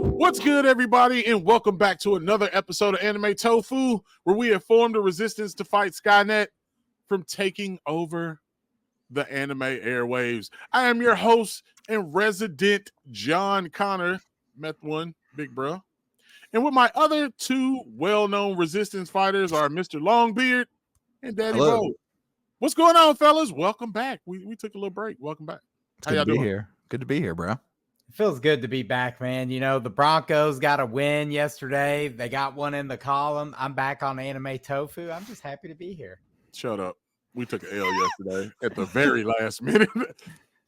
What's good, everybody, and welcome back to another episode of Anime Tofu, where we have formed a resistance to fight Skynet from taking over the anime airwaves. I am your host and resident John Connor, Meth One, Big Bro. And with my other two well-known resistance fighters are Mr. Longbeard and Daddy Bo. What's going on, fellas? Welcome back. We took a little break. Welcome back. It's good to be here. Good to be here, bro. It feels good to be back, man. You know, the Broncos got a win yesterday. They got one in the column. I'm back on Anime Tofu. I'm just happy to be here. Shut up. We took an L yesterday at the very last minute.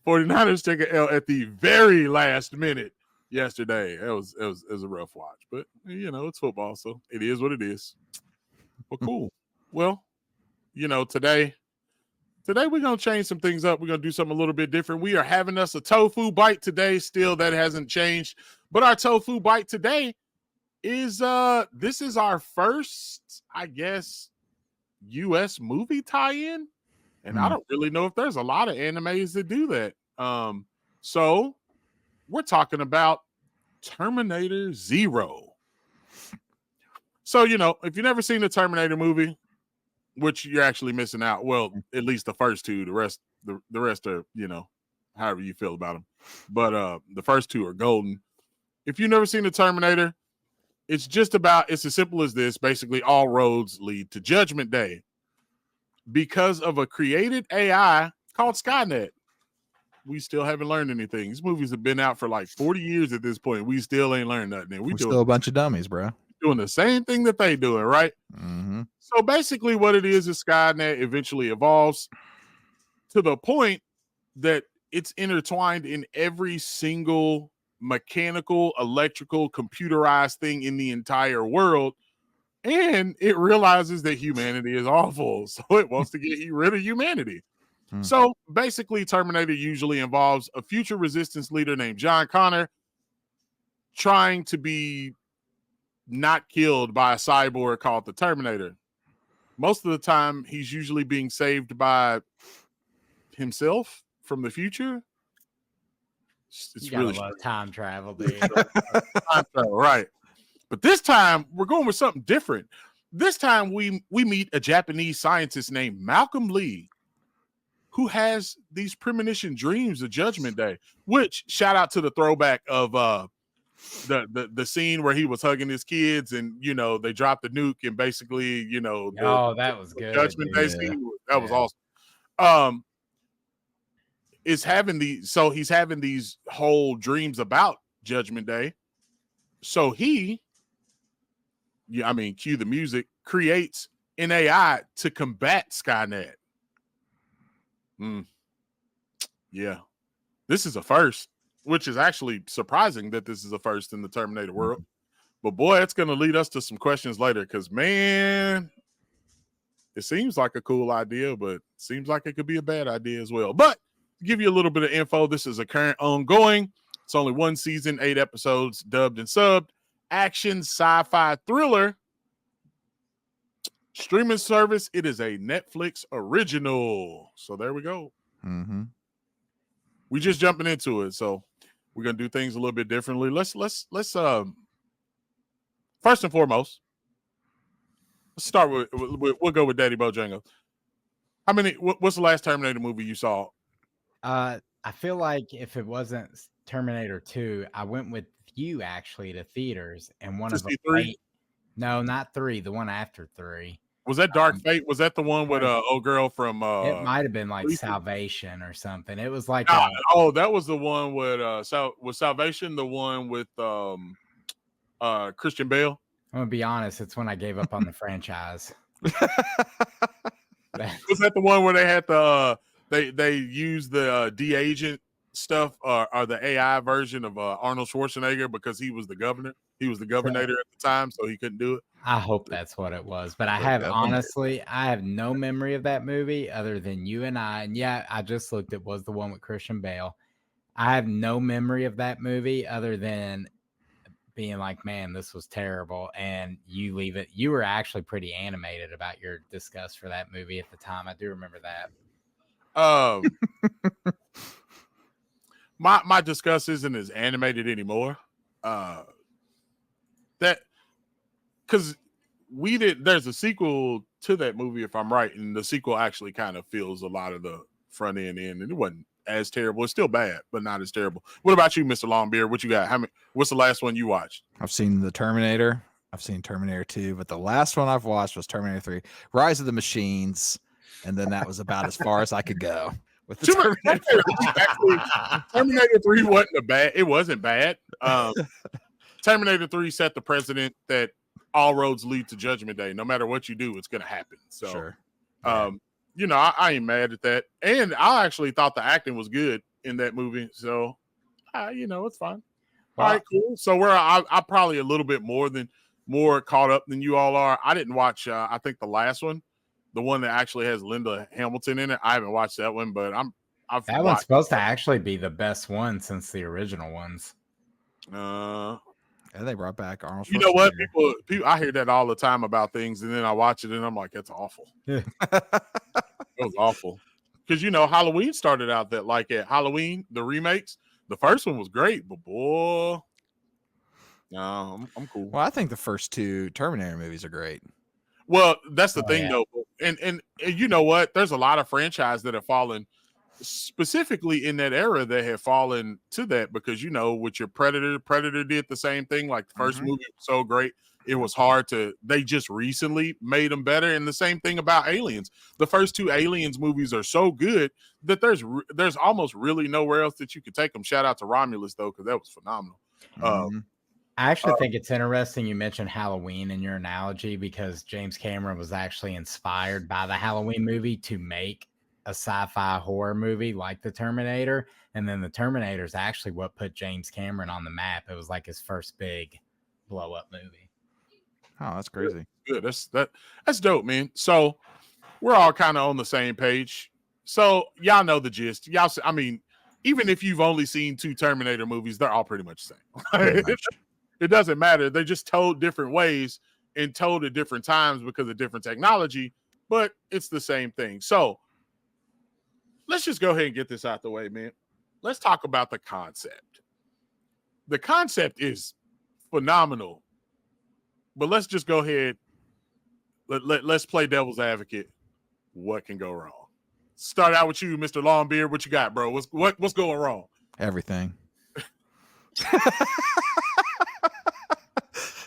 49ers took an L at the very last minute yesterday. It was a rough watch, but you know, it's football, so it is what it is. Well, cool. Well, you know, today we're going to change some things up. We're going to do something a little bit different. We are having us a tofu bite today. Still, that hasn't changed. But our tofu bite today is this is our first, I guess, U.S. movie tie-in. And I don't really know if there's a lot of animes that do that. So we're talking about Terminator Zero. So, you know, if you've never seen the Terminator movie, which you're actually missing out. Well, at least the first two. The rest are, you know, however you feel about them. But the first two are golden. If you've never seen the Terminator, it's as simple as this. Basically, all roads lead to Judgment Day because of a created AI called Skynet. We still haven't learned anything. These movies have been out for like 40 years at this point. We still ain't learned nothing. We're still a bunch of dummies, bro. Doing the same thing that they doing, right? Mm-hmm. So basically what it is Skynet eventually evolves to the point that it's intertwined in every single mechanical, electrical, computerized thing in the entire world. And it realizes that humanity is awful. So it wants to get rid of humanity. So basically Terminator usually involves a future resistance leader named John Connor trying to be not killed by a cyborg called the Terminator. Most of the time, he's usually being saved by himself from the future. It's you really time travel, dude. Time travel, right? But this time, we're going with something different. This time, we meet a Japanese scientist named Malcolm Lee, who has these premonition dreams of Judgment Day. Which shout out to the throwback of the scene where he was hugging his kids and you know they dropped the nuke and basically you know that was good. Judgment Day scene that was awesome. He's having these whole dreams about Judgment Day. So cue the music, creates an AI to combat Skynet. Yeah, this is a first. Which is actually surprising that this is a first in the Terminator world. But boy, it's going to lead us to some questions later because, man, it seems like a cool idea, but seems like it could be a bad idea as well. But to give you a little bit of info, this is a current ongoing. It's only one season, 8 episodes, dubbed and subbed. Action, sci-fi, thriller. Streaming service. It is a Netflix original. So there we go. Mm-hmm. We just jumping into it, so we're gonna do things a little bit differently. Let's first and foremost, let's start with we'll go with Daddy Bojangles. What's the last Terminator movie you saw? I feel like if it wasn't Terminator 2, I went with you actually to theaters and one of them. 3? No, not 3. The one after 3. Was that Dark Fate? Was that the one with old girl from? It might have been like Salvation or something. It was like that was the one with was Salvation the one with Christian Bale? I'm gonna be honest. It's when I gave up on the franchise. Was that the one where they had they used the de-agent stuff or the AI version of Arnold Schwarzenegger because he was the governor? He was the governor at the time, so he couldn't do it. I hope that's what it was, but I have no memory of that movie other than you and I. And yeah, I just looked. It was the one with Christian Bale. I have no memory of that movie other than being like, man, this was terrible. And you leave it. You were actually pretty animated about your disgust for that movie at the time. I do remember that. My disgust isn't as animated anymore. that because there's a sequel to that movie, if I'm right, and the sequel actually kind of fills a lot of the front end in, and it wasn't as terrible. It's still bad, but not as terrible. What about you, Mr. Longbeard? What you got? What's the last one you watched? I've seen the Terminator. I've seen Terminator 2, but the last one I've watched was Terminator 3, Rise of the Machines, and then that was about as far as I could go with the Terminator. Terminator 3 wasn't bad. Terminator 3 set the precedent that all roads lead to Judgment Day. No matter what you do, it's going to happen. So, sure. I ain't mad at that. And I actually thought the acting was good in that movie. So, it's fine. All right, cool. So I'm probably a little bit more caught up than you all are. I didn't watch, I think the last one, the one that actually has Linda Hamilton in it. I haven't watched that one, but that one's supposed to actually be the best one since the original ones. And they brought back Arnold Schwarzenegger. You know what? People, I hear that all the time about things, and then I watch it, and I'm like, that's awful. Yeah. It was awful. Because, Halloween started out that, like, at Halloween, the remakes, the first one was great, but boy, no, I'm cool. Well, I think the first two Terminator movies are great. Well, that's the thing, though. And you know what? There's a lot of franchise that have fallen specifically in that era that have fallen to that because, with your Predator did the same thing. Like the first movie was so great. It was hard they just recently made them better. And the same thing about Aliens. The first two Aliens movies are so good that there's almost really nowhere else that you could take them. Shout out to Romulus, though, because that was phenomenal. I actually think it's interesting you mentioned Halloween in your analogy because James Cameron was actually inspired by the Halloween movie to make a sci-fi horror movie like the Terminator. And then the Terminator is actually what put James Cameron on the map. It was like his first big blow-up movie. Oh, that's crazy. Good. That's dope, man. So we're all kind of on the same page. So y'all know the gist. Even if you've only seen two Terminator movies, they're all pretty much the same. It doesn't matter. They're just told different ways and told at different times because of different technology, but it's the same thing. So let's just go ahead and get this out the way, man. Let's talk about the concept. The concept is phenomenal, but let's just go ahead. Let's play devil's advocate. What can go wrong? Start out with you, Mr. Longbeard. What you got, bro? What's going wrong? Everything.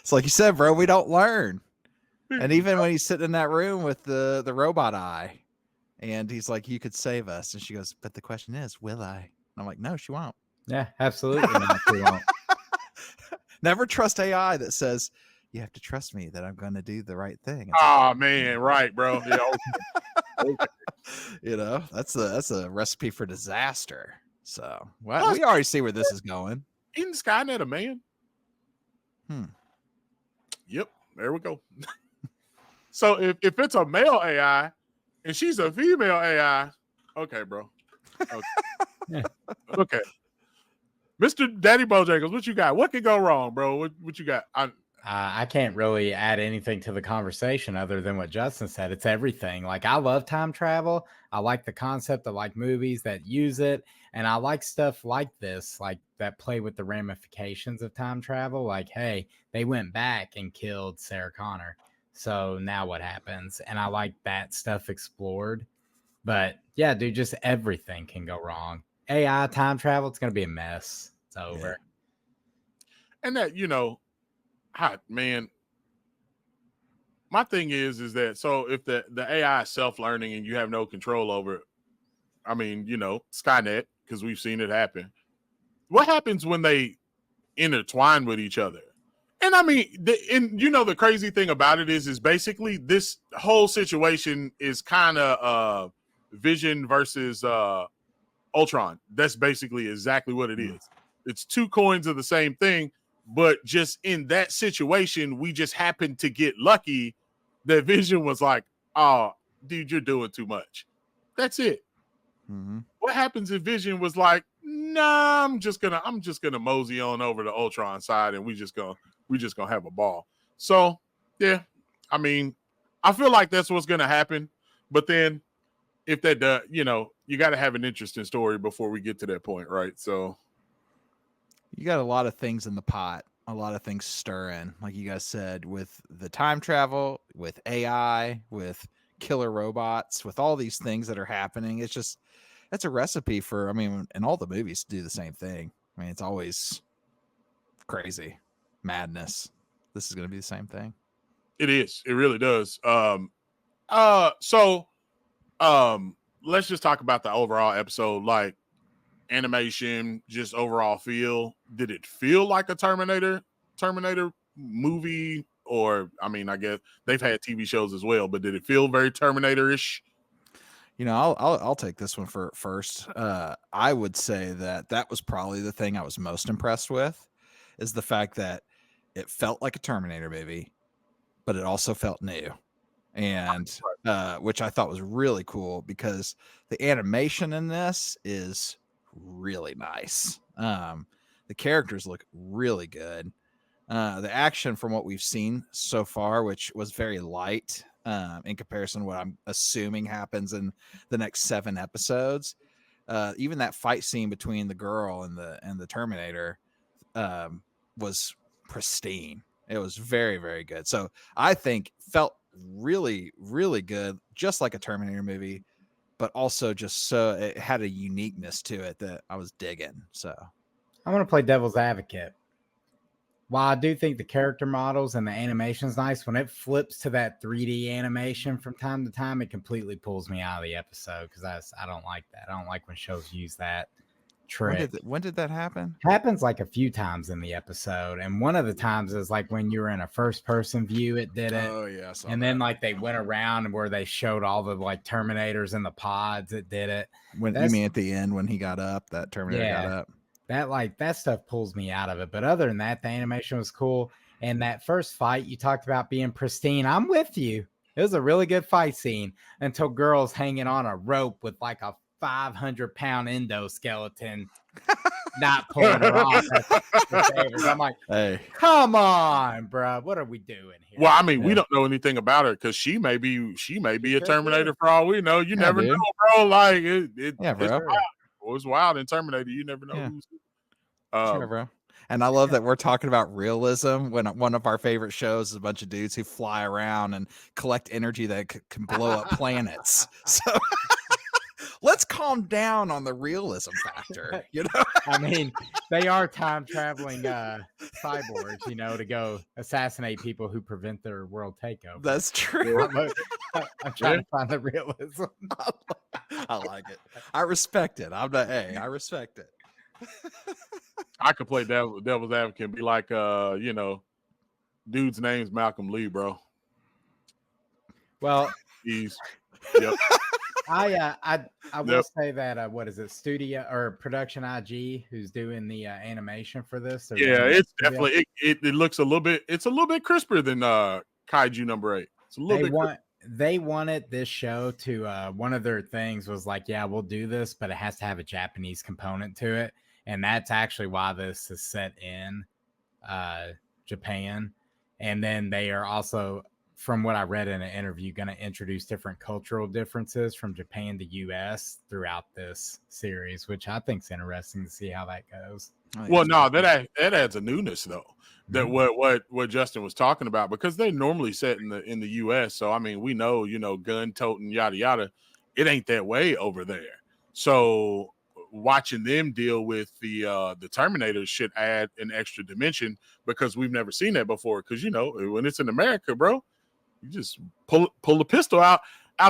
It's like you said, bro, we don't learn. And even when he's sitting in that room with the robot eye, and he's like, you could save us. And she goes, but the question is, will I? And I'm like, no, she won't. Yeah, absolutely not. She won't. Never trust AI that says, you have to trust me that I'm going to do the right thing. Oh, man. Right, bro. Yeah, okay. That's a recipe for disaster. So we already see where this is going. Isn't Skynet a man? Yep. There we go. So if it's a male AI and she's a female AI, okay, bro. Okay. Okay. Mr. Daddy Bojangles, what you got? What could go wrong, bro? What you got? I can't really add anything to the conversation other than what Justin said. It's everything. Like, I love time travel. I like the concept. I like movies that use it. And I like stuff like this, like that play with the ramifications of time travel. Like, hey, they went back and killed Sarah Connor. So now what happens? And I like that stuff explored. But yeah, dude, just everything can go wrong. AI, time travel, it's going to be a mess. It's over. Yeah. And that, man, my thing is that so if the AI is self-learning and you have no control over it, I mean, Skynet, because we've seen it happen. What happens when they intertwine with each other? And I mean, the crazy thing about it is basically this whole situation is kind of Vision versus Ultron. That's basically exactly what it is. It's two coins of the same thing, but just in that situation, we just happened to get lucky that Vision was like, oh, dude, you're doing too much. That's it. Mm-hmm. What happens if Vision was like, nah, I'm just gonna mosey on over to Ultron side and we just gonna have a ball. So yeah, I mean, I feel like that's what's gonna happen. But then if that does, you got to have an interesting story before we get to that point, right? So you got a lot of things in the pot a lot of things stirring, like you guys said, with the time travel, with AI, with killer robots, with all these things that are happening. It's just that's a recipe for. I mean, and all the movies do the same thing. I mean, it's always crazy madness. This is going to be the same thing. It is. It really does. Let's just talk about the overall episode, like animation, just overall feel. Did it feel like a Terminator movie? Or, I mean, I guess they've had TV shows as well, but did it feel very Terminator-ish? You know, I'll take this one for first. I would say that was probably the thing I was most impressed with, is the fact that it felt like a Terminator movie, but it also felt new, and which I thought was really cool because the animation in this is really nice. The characters look really good. The action from what we've seen so far, which was very light in comparison to what I'm assuming happens in the next 7 episodes. Even that fight scene between the girl and the Terminator was pristine. It was very, very good. So I think felt really, really good, just like a Terminator movie, but also just so it had a uniqueness to it that I was digging. So I'm going to play devil's advocate. While I do think the character models and the animation's nice, when it flips to that 3D animation from time to time, it completely pulls me out of the episode because I don't like that. I don't like when shows use that trick. When did that happen? Happens like a few times in the episode, and one of the times is like when you were in a first-person view, it did it. Oh yeah, and then like they went around and where they showed all the like Terminators in the pods, it did it. When you mean at the end when he got up, that Terminator got up. That stuff pulls me out of it. But other than that, the animation was cool. And that first fight you talked about being pristine, I'm with you. It was a really good fight scene until girls hanging on a rope with like a 500-pound endoskeleton not pulling her off. I'm like, hey, come on, bro. What are we doing here? Well, I mean, we don't know anything about her because she may be a Terminator for all we know. You never know, bro. Like it's wild in Terminator. You never know who's sure, bro. And I love that we're talking about realism when one of our favorite shows is a bunch of dudes who fly around and collect energy that can blow up planets. So let's calm down on the realism factor. You know, I mean, they are time traveling cyborgs, you know, to go assassinate people who prevent their world takeover. That's true. I'm trying to find the realism. I like it. I respect it. I respect it. I could play devil's advocate and be like, dude's name's Malcolm Lee, bro. Well, yep. I will say that what is it, studio or production IG who's doing the animation for this? It's definitely it looks a little bit crisper than Kaiju number 8. It's a little bit. They wanted this show to one of their things was like, yeah, we'll do this, but it has to have a Japanese component to it. And that's actually why this is set in Japan. And then they are also, from what I read in an interview, going to introduce different cultural differences from Japan to US throughout this series, which I think is interesting to see how that goes. Well, no, that adds a newness though. That what Justin was talking about, because they're normally set in the US. So I mean, we know, gun toting, yada yada. It ain't that way over there. So watching them deal with the Terminators should add an extra dimension because we've never seen that before. Because when it's in America, bro, you just pull the pistol out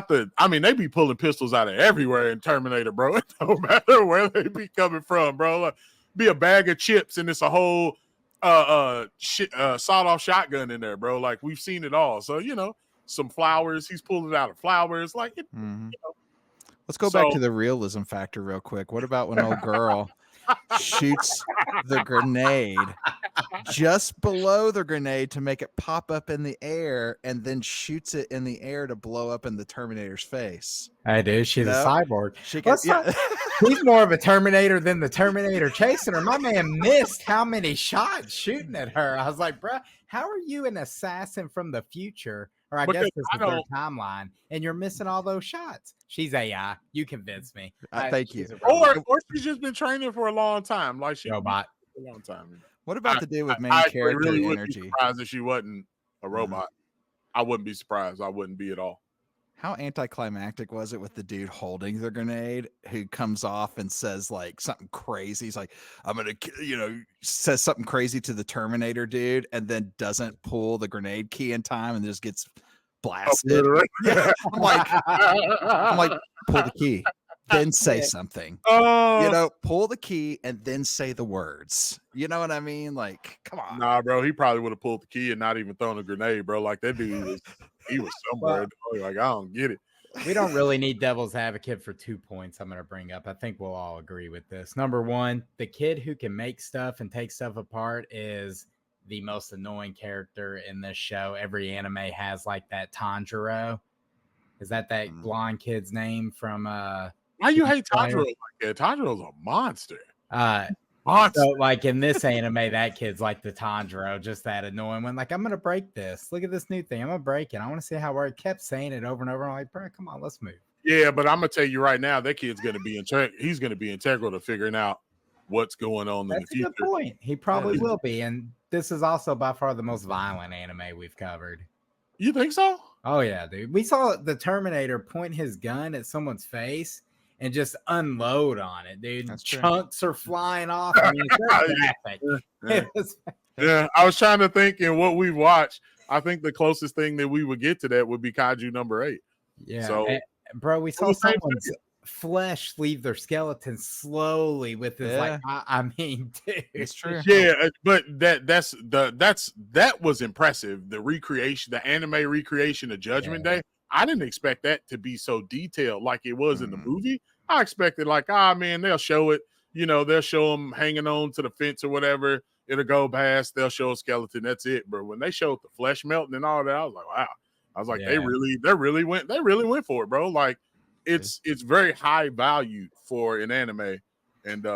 the. I mean, they be pulling pistols out of everywhere in Terminator, bro. It don't matter where they be coming from, bro. Like, be a bag of chips and it's a whole sawed-off shotgun in there, bro. Like, we've seen it all. So some flowers. He's pulling out of flowers. Like it. Let's go back to the realism factor real quick. What about when old girl shoots the grenade just below the grenade to make it pop up in the air and then shoots it in the air to blow up in the Terminator's face? I do. She's a cyborg. He's more of a Terminator than the Terminator chasing her. My man missed how many shots shooting at her. I was like, bro, how are you an assassin from the future? Or I guess it's the third timeline, and you're missing all those shots. She's AI. You convinced me. Thank you. Or she's just been training for a long time. Like she robot. A long time. What about the dude with main I character really wouldn't be energy? surprised if she wasn't a robot. I wouldn't be surprised. I wouldn't be at all. How anticlimactic was it with the dude holding the grenade who comes off and says like something crazy? He's like, I'm going to, says something crazy to the Terminator dude and then doesn't pull the grenade key in time and just gets blasted. Yeah, I'm like, pull the key, then say something. Pull the key and then say the words. You know what I mean? Like, come on. Nah, bro, he probably would have pulled the key and not even thrown a grenade, bro. Like that dude he was somewhere. Like, I don't get it. We don't really need devil's advocate for 2 points I'm going to bring up. I think we'll all agree with this. Number one, the kid who can make stuff and take stuff apart is the most annoying character in this show. Every anime has like that Tanjiro. Is that blonde kid's name from why you hate Tanjiro like that? Tanjiro's a monster. So like in this anime, that kid's like the Tanjiro, just that annoying one. Like, I'm gonna break this. Look at this new thing. I'm gonna break it. I want to see how it works. Kept saying it over and over. I'm like, bro, come on, let's move. Yeah, but I'm gonna tell you right now, that kid's gonna be he's gonna be integral to figuring out what's going on in the future. That's a good point. He probably will be. And this is also by far the most violent anime we've covered. You think so? Oh yeah, dude. We saw the Terminator point his gun at someone's face and just unload on it, dude. Chunks are flying off. I mean, it's graphic. Yeah, I was trying to think in what we watched. I think the closest thing that we would get to that would be Kaiju number 8. Yeah, so bro, we saw someone's flesh leave their skeleton slowly with this. Like, I mean, dude, it's true. Yeah, but that was impressive. The recreation, the anime recreation of Judgment Day. I didn't expect that to be so detailed like it was in the movie. I expected like, man, they'll show it. They'll show them hanging on to the fence or whatever. It'll go past. They'll show a skeleton. That's it. But when they showed the flesh melting and all that, I was like, wow. I was like, they really went for it, bro. Like, it's very high value for an anime, and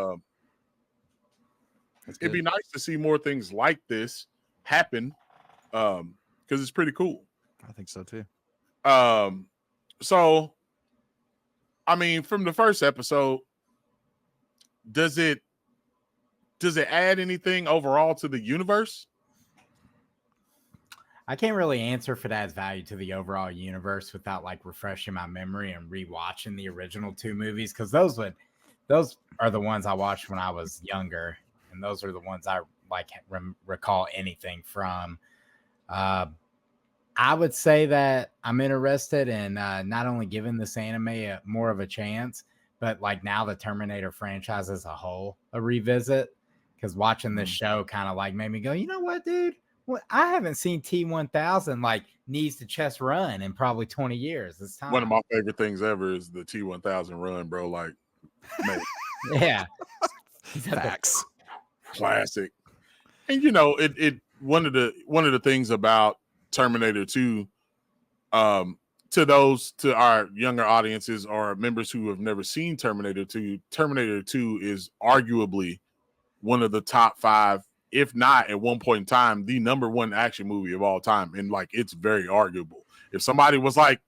it'd be nice to see more things like this happen, because it's pretty cool. I think so too. So I mean, from the first episode, does it add anything overall to the universe? I can't really answer if it adds value to the overall universe without like refreshing my memory and rewatching the original 2 movies, because those are the ones I watched when I was younger, and those are the ones I like recall anything from. I would say that I'm interested in not only giving this anime more of a chance, but like now the Terminator franchise as a whole a revisit, because watching this show kind of like made me go, you know what, dude? Well, I haven't seen T-1000 like knees to chest run in probably 20 years. It's time. One of my favorite things ever is the T-1000 run, bro. Like, man. Yeah. Facts. Classic. And it one of the things about Terminator 2, to our younger audiences or members who have never seen Terminator 2, Terminator 2 is arguably one of the top 5, if not at one point in time, the number 1 action movie of all time. And like, it's very arguable. If somebody was like,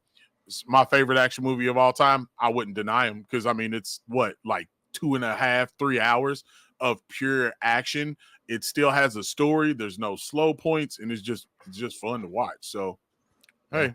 it's my favorite action movie of all time, I wouldn't deny him, because I mean, it's like 2.5, 3 hours of pure action. It still has a story. There's no slow points, and it's just fun to watch. So, hey,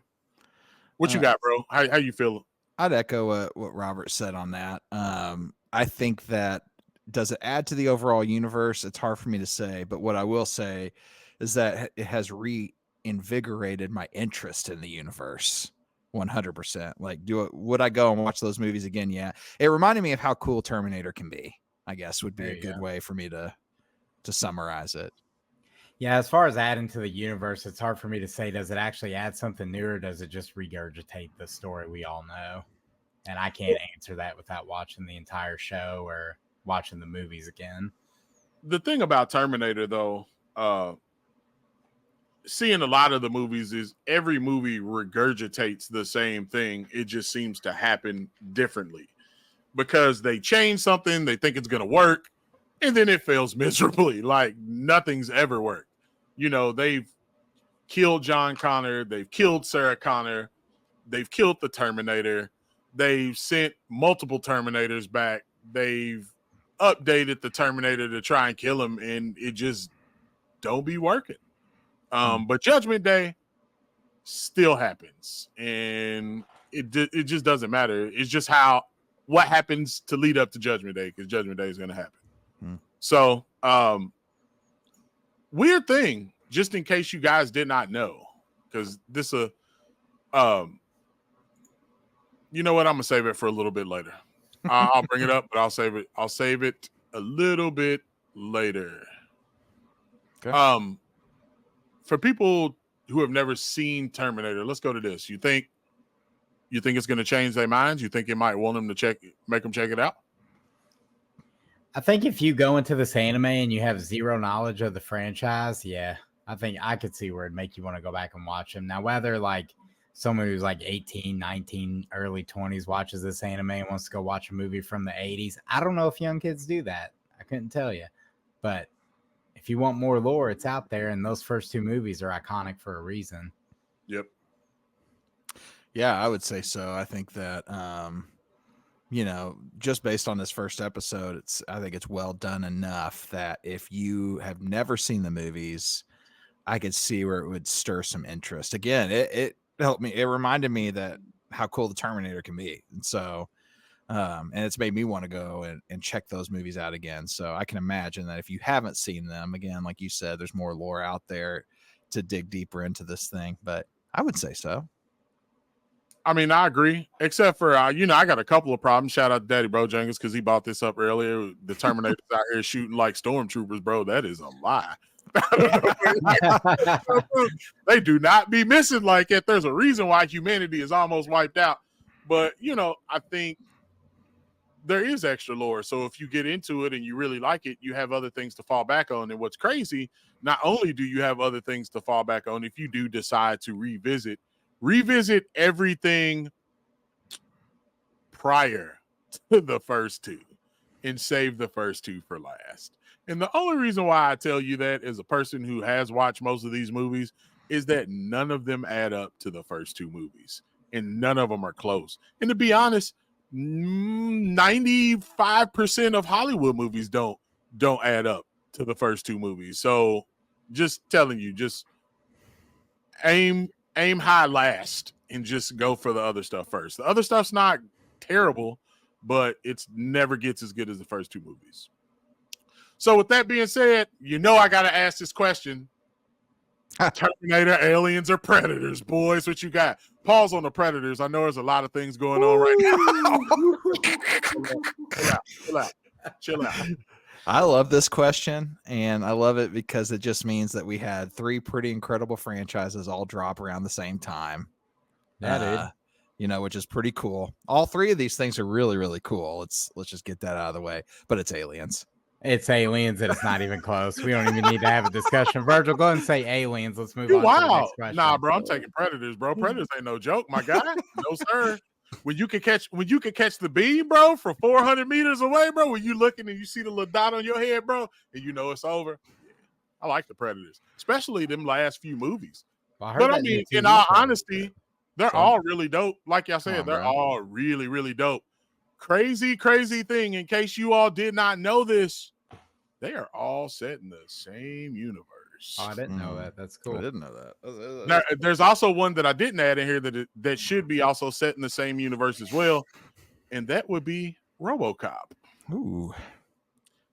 what you got, bro? How you feeling? I'd echo what Robert said on that. I think that, does it add to the overall universe? It's hard for me to say, but what I will say is that it has reinvigorated my interest in the universe 100%. Like, would I go and watch those movies again? Yeah. It reminded me of how cool Terminator can be, I guess, would be a good way for me to summarize it. Yeah, as far as adding to the universe, it's hard for me to say, does it actually add something new, or does it just regurgitate the story we all know? And I can't answer that without watching the entire show or watching the movies again. The thing about Terminator, though, seeing a lot of the movies, is every movie regurgitates the same thing. It just seems to happen differently because they change something, they think it's going to work, and then it fails miserably. Like, nothing's ever worked. They've killed John Connor, they've killed Sarah Connor, they've killed the Terminator, they've sent multiple Terminators back, they've updated the Terminator to try and kill him, and it just don't be working. But Judgment Day still happens, and it just doesn't matter. It's just what happens to lead up to Judgment Day, because Judgment Day is going to happen. So, weird thing, just in case you guys did not know, because this you know what? I'm gonna save it for a little bit later. I'll bring it up, but I'll save it a little bit later. Okay. For people who have never seen Terminator, let's go to this. You think it's going to change their minds? You think it might want them to make them check it out? I think if you go into this anime and you have zero knowledge of the franchise, yeah, I think I could see where it'd make you want to go back and watch them. Now, whether like someone who's like 18, 19, early 20s watches this anime and wants to go watch a movie from the 80s, I don't know if young kids do that. I couldn't tell you. But if you want more lore, it's out there, and those first two movies are iconic for a reason. Yep. Yeah, I would say so. I think that, just based on this first episode, I think it's well done enough that if you have never seen the movies, I could see where it would stir some interest. Again, it helped me. It reminded me that how cool the Terminator can be. And so, and it's made me want to go and check those movies out again. So I can imagine that if you haven't seen them, again, like you said, there's more lore out there to dig deeper into this thing, but I would say so. I mean, I agree, except for, I got a couple of problems. Shout out to Daddy Bojangles, because he bought this up earlier. The Terminator's out here shooting like stormtroopers, bro. That is a lie. They do not be missing like it. There's a reason why humanity is almost wiped out. But, I think there is extra lore. So if you get into it and you really like it, you have other things to fall back on. And what's crazy, not only do you have other things to fall back on, if you do decide to revisit everything prior to the first two and save the first two for last. And the only reason why I tell you that, as a person who has watched most of these movies, is that none of them add up to the first two movies, and none of them are close. And to be honest, 95% of Hollywood movies don't add up to the first two movies. So just telling you, just aim high last and just go for the other stuff first. The other stuff's not terrible, but it's never gets as good as the first two movies. So with that being said, I got to ask this question. Terminator, aliens, or Predators? Boys, what you got? Pause on the Predators. I know there's a lot of things going on right now. Chill out. I love this question, and I love it because it just means that we had three pretty incredible franchises all drop around the same time. Yeah, dude. Which is pretty cool. All three of these things are really, really cool. Let's just get that out of the way. But it's aliens. It's aliens, and it's not even close. We don't even need to have a discussion. Virgil, go ahead and say aliens. Let's move on to the next question. Nah, bro, I'm taking Predators, bro. Predators ain't no joke, my guy. No, sir. When you can catch the beam, bro, from 400 meters away, bro, when you looking and you see the little dot on your head, bro, and it's over. I like the Predators, especially them last few movies. Well, but I mean, in all honesty, they're all really dope. Like y'all said, they're all really, really dope. Crazy thing, in case you all did not know this, they are all set in the same universe. Oh, I didn't know that. That's cool. I didn't know that. Now, there's also one that I didn't add in here that should be also set in the same universe as well, and that would be RoboCop. Ooh.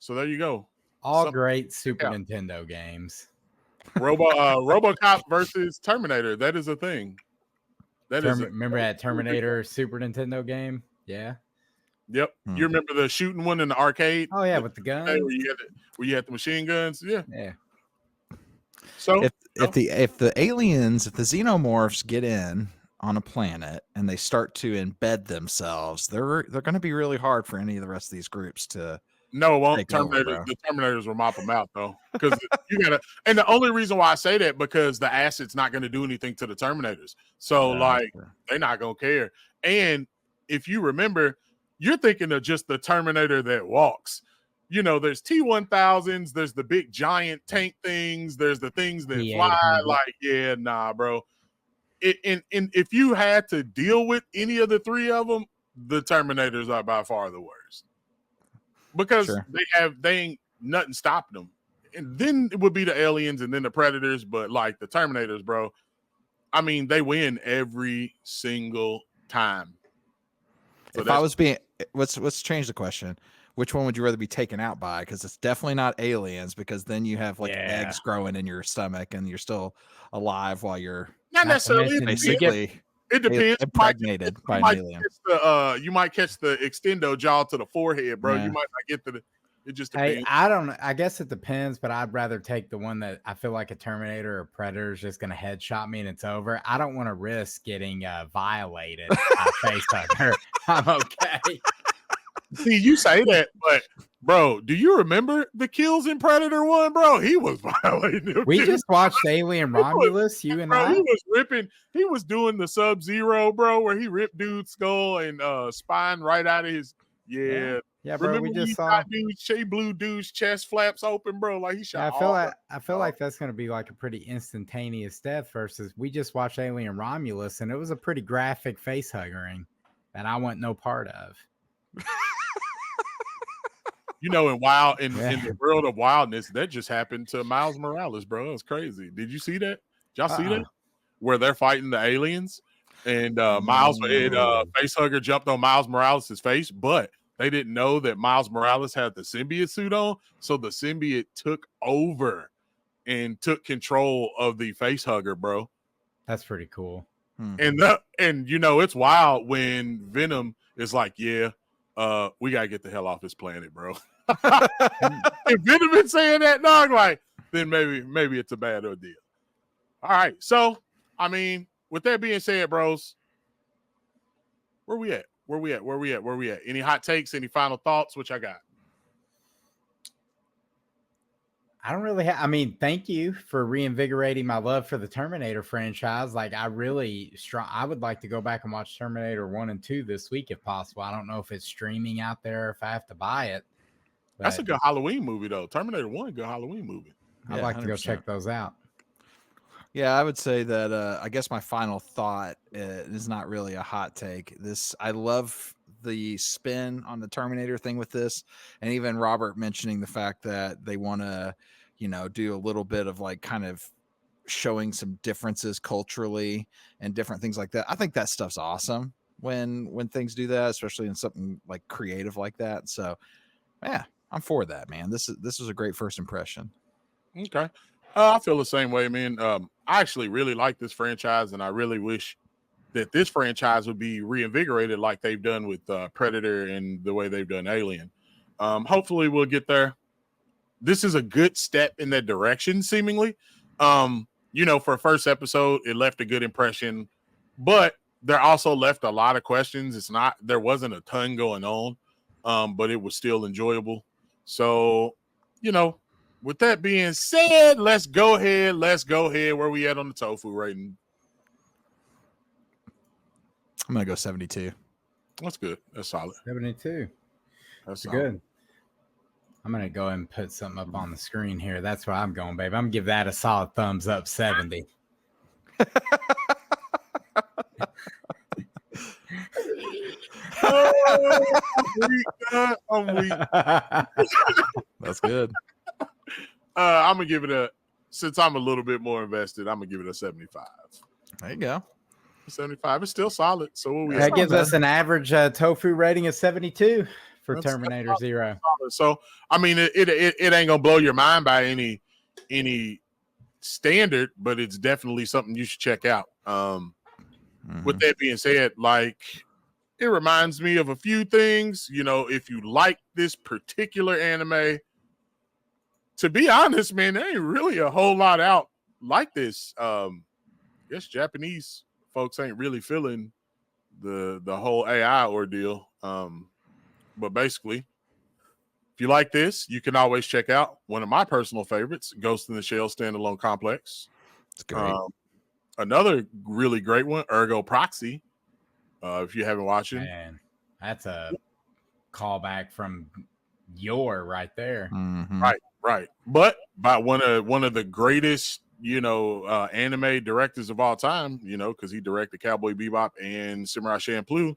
So there you go. All great Super Nintendo games. RoboCop versus Terminator. That is a thing. Remember that Terminator Super Nintendo game? Yeah. Yep. You remember the shooting one in the arcade? Oh yeah, with the guns. Where you had the machine guns? Yeah. Yeah. So if the xenomorphs get in on a planet and they start to embed themselves, they're going to be really hard for any of the rest of these groups to. No, it won't. The Terminators will mop them out though, because you gotta. And the only reason why I say that, because the acid's not going to do anything to the Terminators, so they're not going to care. And if you remember, you're thinking of just the Terminator that walks. There's T-1000s, there's the big giant tank things, there's the things that fly. Like, yeah, nah, bro. And if you had to deal with any of the three of them, the Terminators are by far the worst, because they ain't nothing stopping them. and then it would be the aliens and then the predators, but like the Terminators, bro. I mean, they win every single time. So if I was being, let's change the question. Which one would you rather be taken out by? Because it's definitely not aliens, because then you have like eggs growing in your stomach and you're still alive while you're not necessarily basically it depends. Impregnated by an alien. You might catch the extendo jaw to the forehead, bro. You might not get the. It just depends. Hey, I don't know. I guess it depends, but I'd rather take the one that I feel like a Terminator or Predator is just going to headshot me and it's over. I don't want to risk getting violated by a face hugger. I'm okay. See, you say that, but bro, do you remember the kills in Predator 1, bro? He was violating. We just watched Alien Romulus, you and I. He was ripping. He was doing the Sub-Zero, bro, where he ripped dude's skull and spine right out of his. Yeah, bro. Remember we just saw dude, blew dude's chest flaps open, bro. Like he shot. I feel like that's going to be like a pretty instantaneous death. Versus we just watched Alien Romulus, and it was a pretty graphic face huggering that I want no part of. You know, in the world of wildness, that just happened to Miles Morales, bro. It was crazy. Did you see that? Did y'all see that? Where they're fighting the aliens, and Miles facehugger jumped on Miles Morales' face, but they didn't know that Miles Morales had the symbiote suit on, so the symbiote took over and took control of the facehugger, bro. That's pretty cool. And you know, it's wild when Venom is like, yeah, we gotta get the hell off this planet, bro. If Venom been saying that, dog, like, then maybe it's a bad idea. All right, so I mean, with that being said, bros, where we at? Any hot takes? Any final thoughts? Which I got. I don't really have. I mean, thank you for reinvigorating my love for the Terminator franchise. Like, I would like to go back and watch Terminator 1 and 2 this week if possible. I don't know if it's streaming out there, if I have to buy it. That's a good Halloween movie, though. Terminator 1, good Halloween movie. I'd like to go check those out. Yeah, I would say that I guess my final thought is not really a hot take. I love the spin on the Terminator thing with this, and even Robert mentioning the fact that they want to, do a little bit of like kind of showing some differences culturally and different things like that. I think that stuff's awesome when things do that, especially in something like creative like that. So, yeah, I'm for that, man. This is a great first impression. Okay. I feel the same way, man. I actually really like this franchise, and I really wish that this franchise would be reinvigorated like they've done with Predator and the way they've done Alien. Hopefully we'll get there. This is a good step in that direction, seemingly. For a first episode, it left a good impression, but there also left a lot of questions. There wasn't a ton going on, but it was still enjoyable. So, with that being said, let's go ahead. Where we at on the Tofu rating? I'm going to go 72. That's good. That's solid. 72. That's good. I'm going to go ahead and put something up on the screen here. That's where I'm going, babe. I'm going to give that a solid thumbs up, 70. I'm weak. That's good. I'm going to give it since I'm a little bit more invested, I'm going to give it a 75. There you go. 75 is still solid. So that gives us an average Tofu rating of 72 for Terminator Zero. So I mean, it ain't gonna blow your mind by any standard, but it's definitely something you should check out. With that being said, like, it reminds me of a few things. If you like this particular anime, to be honest, man, there ain't really a whole lot out like this. I guess Japanese folks ain't really feeling the whole AI ordeal. But basically, if you like this, you can always check out one of my personal favorites, Ghost in the Shell Standalone Complex. It's great. Another really great one, Ergo Proxy. If you haven't watched it. Man, that's a callback from Your right there. Mm-hmm. Right. But by one of the greatest anime directors of all time, because he directed Cowboy Bebop and Samurai Champloo.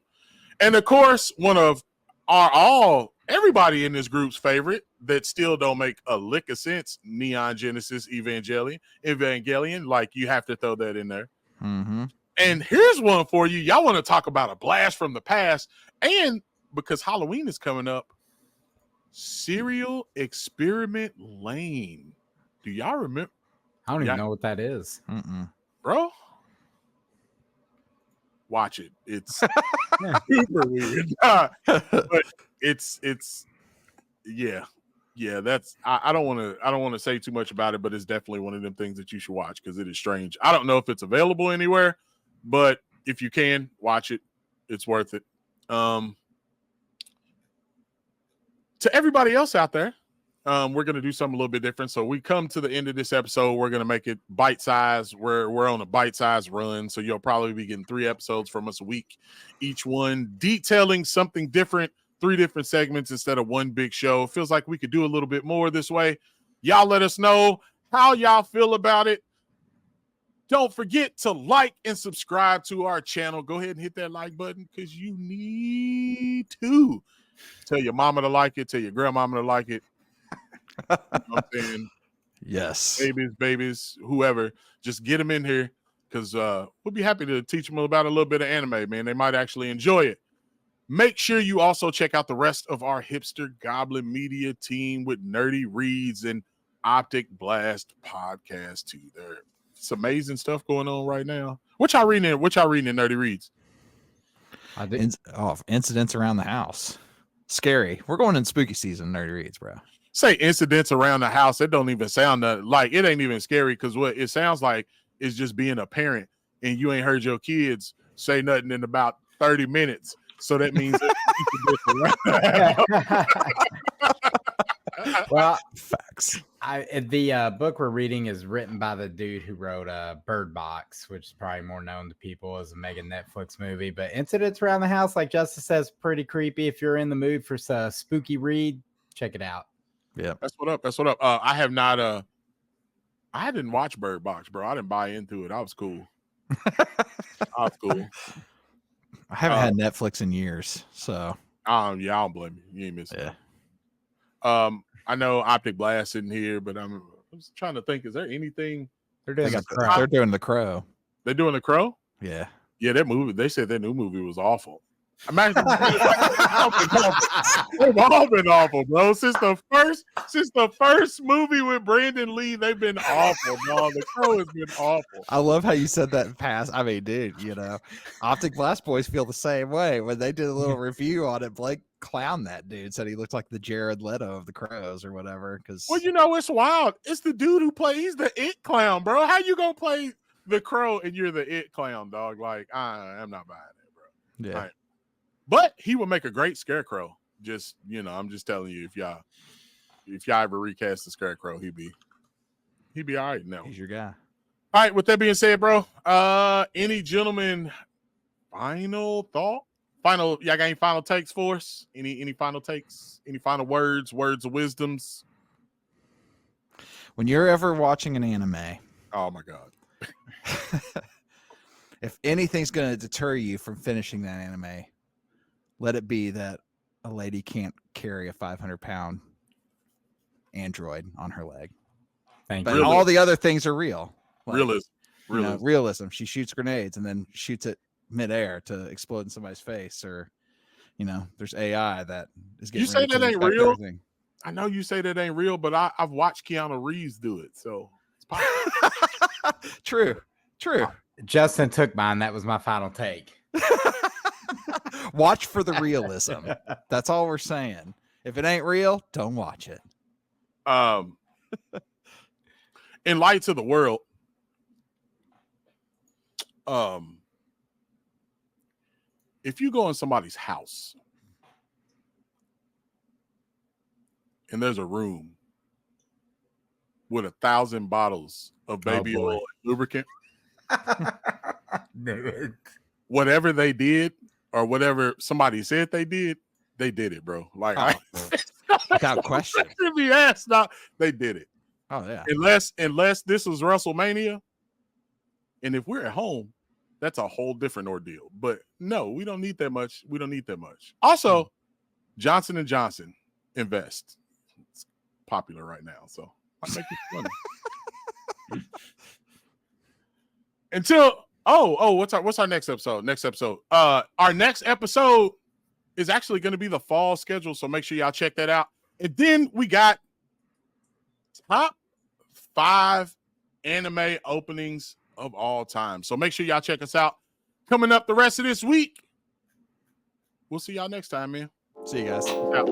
And of course, one of our all everybody in this group's favorite that still don't make a lick of sense, Neon Genesis Evangelion. Like, you have to throw that in there. Mm-hmm. And here's one for you. Y'all want to talk about a blast from the past, and because Halloween is coming up, Serial Experiment Lane. Do y'all remember? I don't even know what that is. Bro. Watch it. It's super weird. But it's yeah. That's I don't want to say too much about it, but it's definitely one of them things that you should watch because it is strange. I don't know if it's available anywhere, but if you can watch it, it's worth it. To everybody else out there, we're going to do something a little bit different. So we come to the end of this episode. We're going to make it bite-sized. We're on a bite-sized run. So you'll probably be getting 3 episodes from us a week, each one detailing something different, 3 different segments instead of one big show. It feels like we could do a little bit more this way. Y'all let us know how y'all feel about it. Don't forget to like and subscribe to our channel. Go ahead and hit that like button because you need to. Tell your mama to like it. Tell your grandmama to like it. You know what I'm saying? Yes. Babies, whoever. Just get them in here because we'll be happy to teach them about a little bit of anime, man. They might actually enjoy it. Make sure you also check out the rest of our Hipster Goblin Media team with Nerdy Reads and Optic Blast podcast too. There's amazing stuff going on right now. What y'all reading in Nerdy Reads? Incidents around the house. Scary. We're going in spooky season, Nerdy Reads, bro. Say incidents around the house. It don't even sound like it ain't even scary because what it sounds like is just being a parent and you ain't heard your kids say nothing in about 30 minutes. So that means well, facts. The book we're reading is written by the dude who wrote Bird Box, which is probably more known to people as a mega Netflix movie. But Incidents Around the House, like Justice says, pretty creepy. If you're in the mood for a spooky read, check it out. Yeah, that's what up. I have not. I didn't watch Bird Box, bro. I didn't buy into it. I was cool. I haven't had Netflix in years, so yeah, I don't blame you. You ain't missing. Yeah. I know Optic Blast in here, but I'm just trying to think. Is there anything? They're doing The Crow. They're doing The Crow. They're doing The Crow? Yeah. Yeah, that movie. They said that new movie was awful. Imagine they've all been awful, bro. Since the first movie with Brandon Lee, they've been awful, dog. The Crow has been awful. I love how you said that in past. I mean, dude, Optic Blast boys feel the same way. When they did a little review on it, Blake clowned that dude, said he looked like the Jared Leto of the Crows or whatever. Well, it's wild. It's the dude who he's the it clown, bro. How you gonna play the Crow and you're the it clown, dog? Like, I'm not buying it, bro. Yeah. Right. But he would make a great Scarecrow. Just, I'm just telling you, if y'all ever recast the Scarecrow, he'd be all right now. He's your guy. All right, with that being said, bro, any gentlemen final thought? Y'all got any final takes for us? Any final takes? Any final words of wisdoms? When you're ever watching an anime, oh my God. If anything's going to deter you from finishing that anime, let it be that a lady can't carry a 500-pound android on her leg. But all the other things are real. Like, realism. She shoots grenades and then shoots it midair to explode in somebody's face, or there's AI that is getting. You say that ain't real? Everything. I know you say that ain't real, but I've watched Keanu Reeves do it, so it's possible. True. Justin took mine. That was my final take. Watch for the realism. That's all we're saying. If it ain't real, don't watch it. In light of the world, if you go in somebody's house and there's a room with 1,000 bottles of baby oil and lubricant, whatever they did or whatever somebody said they did it, bro. Like, without question. Be asked, now they did it. Oh yeah. Unless this was WrestleMania, and if we're at home, that's a whole different ordeal. But no, we don't need that much. Also, Johnson & Johnson, invest. It's popular right now, so might make you money. Until what's our next episode? Our next episode is actually going to be the fall schedule, so make sure y'all check that out. And then we got top 5 anime openings of all time. So make sure y'all check us out. Coming up the rest of this week. We'll see y'all next time, man. See you guys. Out.